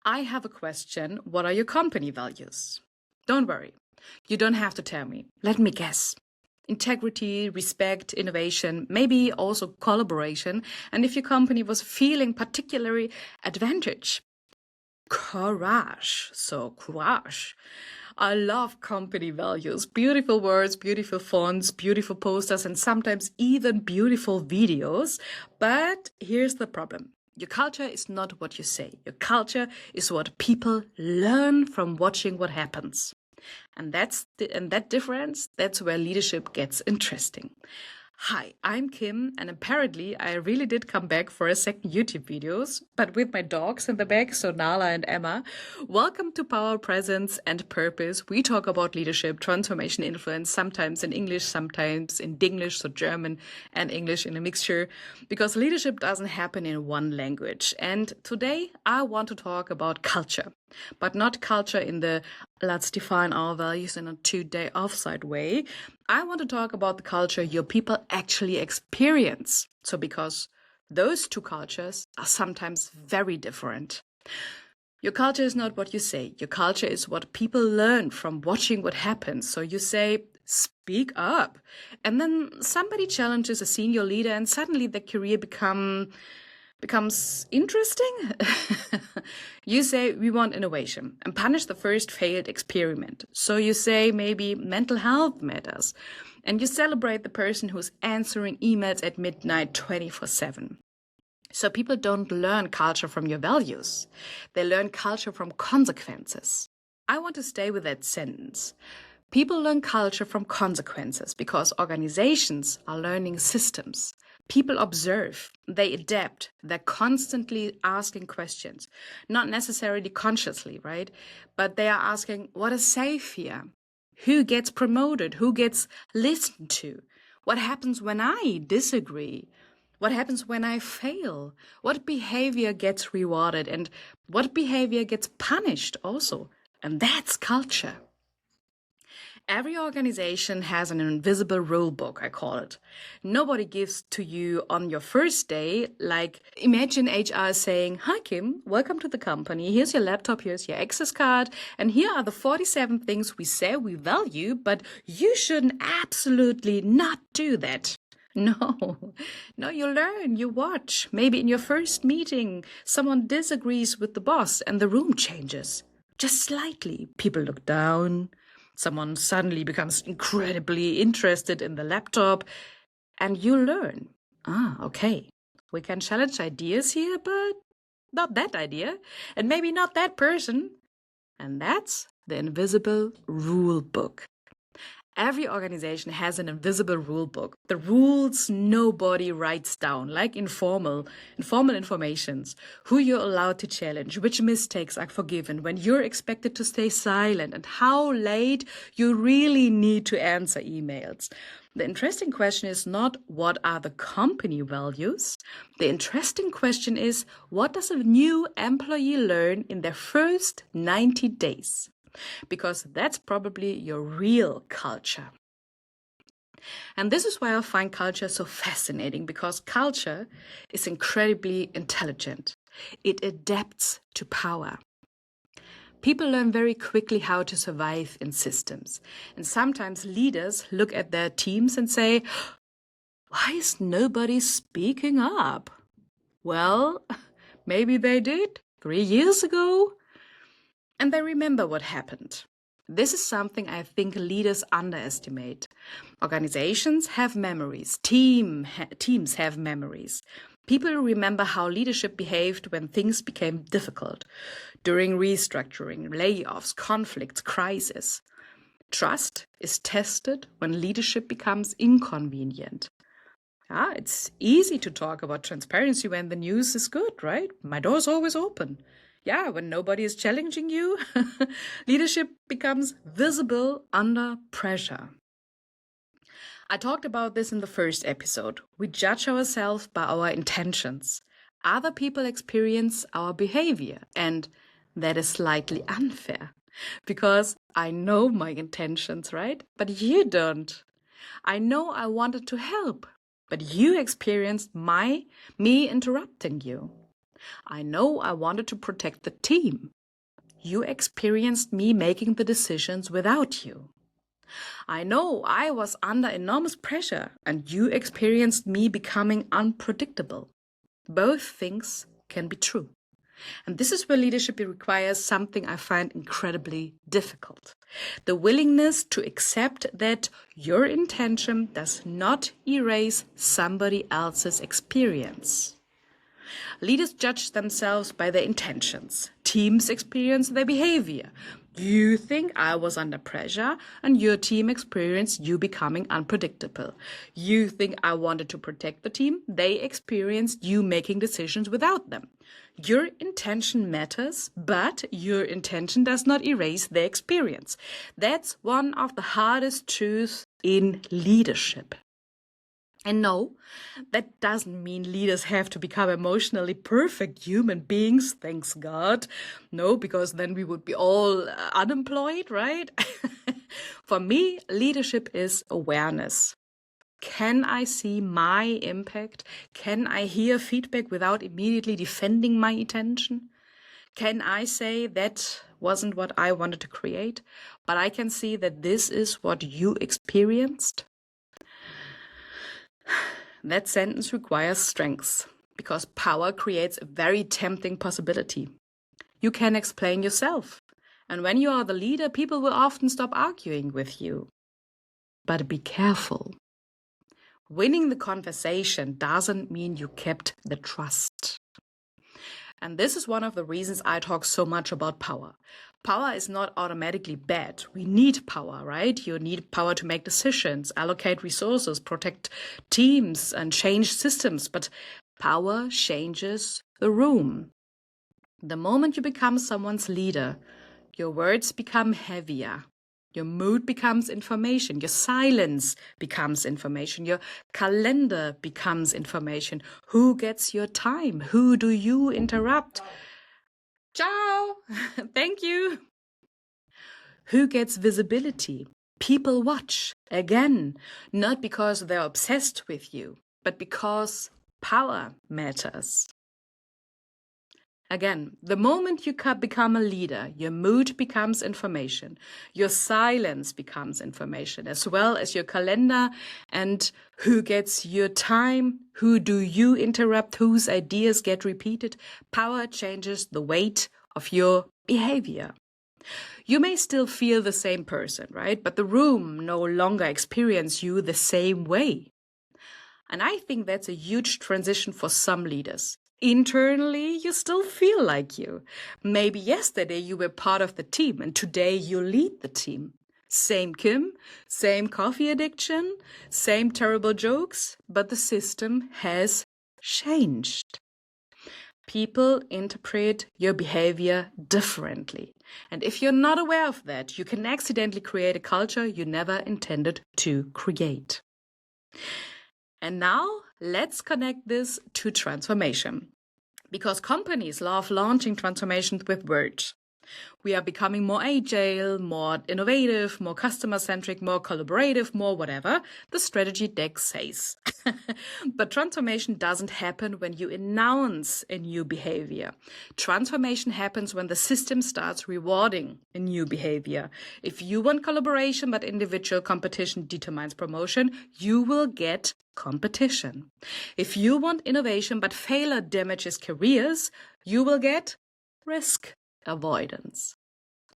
I have a question. What are your company values? Don't worry. You don't have to tell me. Let me guess. Integrity, respect, innovation, maybe also collaboration. And if your company was feeling particularly advantage, courage. So courage. I love company values. Beautiful words, beautiful fonts, beautiful posters, and sometimes even beautiful videos. But here's the problem. Your culture is not what you say. Your culture is what people learn from watching what happens. And that difference, that's where leadership gets interesting. Hi, I'm Kim, and apparently I really did come back for a second YouTube videos, but with my dogs in the back, so Nala and Emma. Welcome to Power, Presence and Purpose. We talk about leadership, transformation, influence, sometimes in English, sometimes in Dinglish, so German and English in a mixture, because leadership doesn't happen in one language. And today I want to talk about culture, but not culture in the let's define our values in a 2-day offsite way. I want to talk about the culture your people actually experience. So because those two cultures are sometimes very different. Your culture is not what you say. Your culture is what people learn from watching what happens. So you say, speak up. And then somebody challenges a senior leader and suddenly the career becomes interesting. You say we want innovation and punish the first failed experiment. So you say maybe mental health matters and you celebrate the person who's answering emails at midnight 24/7. So people don't learn culture from your values. They learn culture from consequences. I want to stay with that sentence. People learn culture from consequences because organizations are learning systems. People observe, they adapt, they're constantly asking questions, not necessarily consciously, right? But they are asking, what is safe here? Who gets promoted? Who gets listened to? What happens when I disagree? What happens when I fail? What behavior gets rewarded and what behavior gets punished also? And that's culture. Every organization has an invisible rule book, I call it. Nobody gives to you on your first day, like imagine HR saying, hi Kim, welcome to the company. Here's your laptop, here's your access card, and here are the 47 things we say we value, but you shouldn't absolutely not do that. No, you learn, you watch. Maybe in your first meeting, someone disagrees with the boss and the room changes. Just slightly. People look down. Someone suddenly becomes incredibly interested in the laptop and you learn. Okay, we can challenge ideas here, but not that idea and maybe not that person. And that's the invisible rule book. Every organization has an invisible rule book. The rules nobody writes down, like informal informations. Who you're allowed to challenge, which mistakes are forgiven, when you're expected to stay silent, and how late you really need to answer emails. The interesting question is not what are the company values. The interesting question is what does a new employee learn in their first 90 days? Because that's probably your real culture. And this is why I find culture so fascinating, because culture is incredibly intelligent. It adapts to power. People learn very quickly how to survive in systems. And sometimes leaders look at their teams and say, why is nobody speaking up? Well, maybe they did 3 years ago. And they remember what happened. This is something I think leaders underestimate. Organizations have memories. Teams have memories. People remember how leadership behaved when things became difficult, during restructuring, layoffs, conflicts, crises. Trust is tested when leadership becomes inconvenient. It's easy to talk about transparency when the news is good, right? My door's always open. When nobody is challenging you, leadership becomes visible under pressure. I talked about this in the first episode. We judge ourselves by our intentions. Other people experience our behavior, and that is slightly unfair. Because I know my intentions, right? But you don't. I know I wanted to help, but you experienced me interrupting you. I know I wanted to protect the team, you experienced me making the decisions without you. I know I was under enormous pressure and you experienced me becoming unpredictable. Both things can be true. And this is where leadership requires something I find incredibly difficult. The willingness to accept that your intention does not erase somebody else's experience. Leaders judge themselves by their intentions. Teams experience their behavior. You think I was under pressure, and your team experienced you becoming unpredictable. You think I wanted to protect the team. They experienced you making decisions without them. Your intention matters, but your intention does not erase their experience. That's one of the hardest truths in leadership. And no, that doesn't mean leaders have to become emotionally perfect human beings, thanks God. No, because then we would be all unemployed, right? For me, leadership is awareness. Can I see my impact? Can I hear feedback without immediately defending my intention? Can I say that wasn't what I wanted to create, but I can see that this is what you experienced? That sentence requires strength, because power creates a very tempting possibility. You can explain yourself, and when you are the leader, people will often stop arguing with you. But be careful. Winning the conversation doesn't mean you kept the trust. And this is one of the reasons I talk so much about power. Power is not automatically bad. We need power, right? You need power to make decisions, allocate resources, protect teams, and change systems. But power changes the room. The moment you become someone's leader, your words become heavier. Your mood becomes information. Your silence becomes information. Your calendar becomes information. Who gets your time? Who do you interrupt? Ciao! Thank you! Who gets visibility? People watch. Again, not because they're obsessed with you, but because power matters. Again, the moment you become a leader, your mood becomes information. Your silence becomes information, as well as your calendar and who gets your time, who do you interrupt, whose ideas get repeated. Power changes the weight of your behavior. You may still feel the same person, right? But the room no longer experiences you the same way. And I think that's a huge transition for some leaders. Internally, you still feel like you. Maybe yesterday you were part of the team and today you lead the team. Same Kim, same coffee addiction, same terrible jokes, but the system has changed. People interpret your behavior differently. And if you're not aware of that, you can accidentally create a culture you never intended to create. And now let's connect this to transformation, because companies love launching transformations with words. We are becoming more agile, more innovative, more customer-centric, more collaborative, more whatever the strategy deck says. But transformation doesn't happen when you announce a new behavior. Transformation happens when the system starts rewarding a new behavior. If you want collaboration but individual competition determines promotion, you will get competition. If you want innovation but failure damages careers, you will get risk avoidance.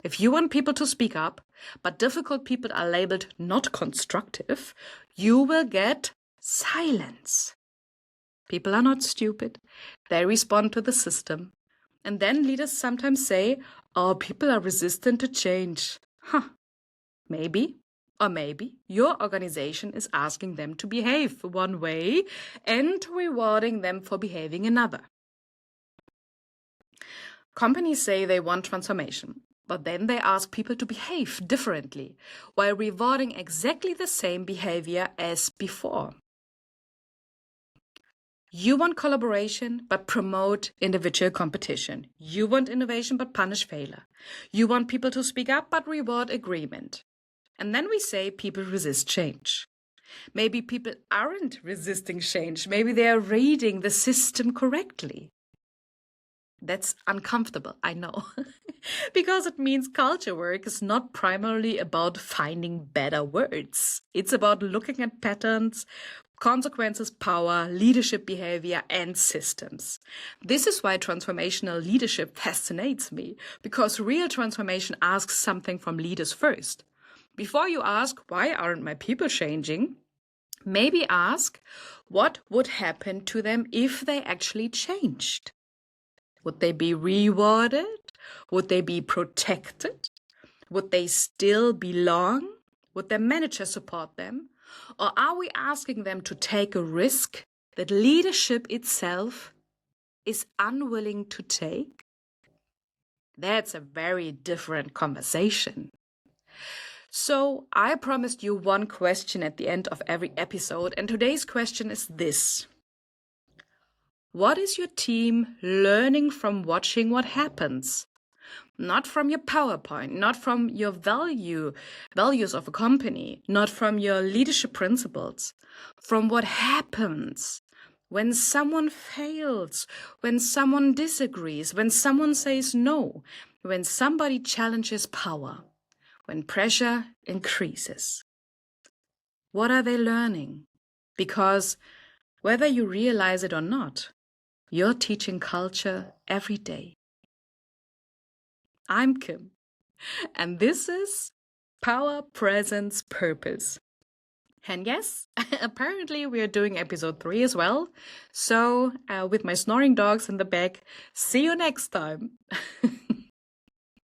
If you want people to speak up, but difficult people are labeled not constructive, you will get silence. People are not stupid. They respond to the system. And then leaders sometimes say, oh, people are resistant to change. Maybe. Or maybe your organization is asking them to behave one way and rewarding them for behaving another. Companies say they want transformation, but then they ask people to behave differently while rewarding exactly the same behavior as before. You want collaboration, but promote individual competition. You want innovation, but punish failure. You want people to speak up, but reward agreement. And then we say people resist change. Maybe people aren't resisting change. Maybe they are reading the system correctly. That's uncomfortable, I know. Because it means culture work is not primarily about finding better words. It's about looking at patterns, consequences, power, leadership behavior, and systems. This is why transformational leadership fascinates me, because real transformation asks something from leaders first. Before you ask, why aren't my people changing? Maybe ask, what would happen to them if they actually changed? Would they be rewarded? Would they be protected? Would they still belong? Would their manager support them? Or are we asking them to take a risk that leadership itself is unwilling to take? That's a very different conversation. So I promised you one question at the end of every episode, and today's question is this. What is your team learning from watching what happens? Not from your PowerPoint, not from your values of a company, not from your leadership principles, from what happens when someone fails, when someone disagrees, when someone says no, when somebody challenges power, when pressure increases. What are they learning? Because whether you realize it or not, you're teaching culture every day. I'm Kim, and this is Power, Presence, Purpose. And yes, apparently we are doing episode 3 as well. So with my snoring dogs in the back, see you next time.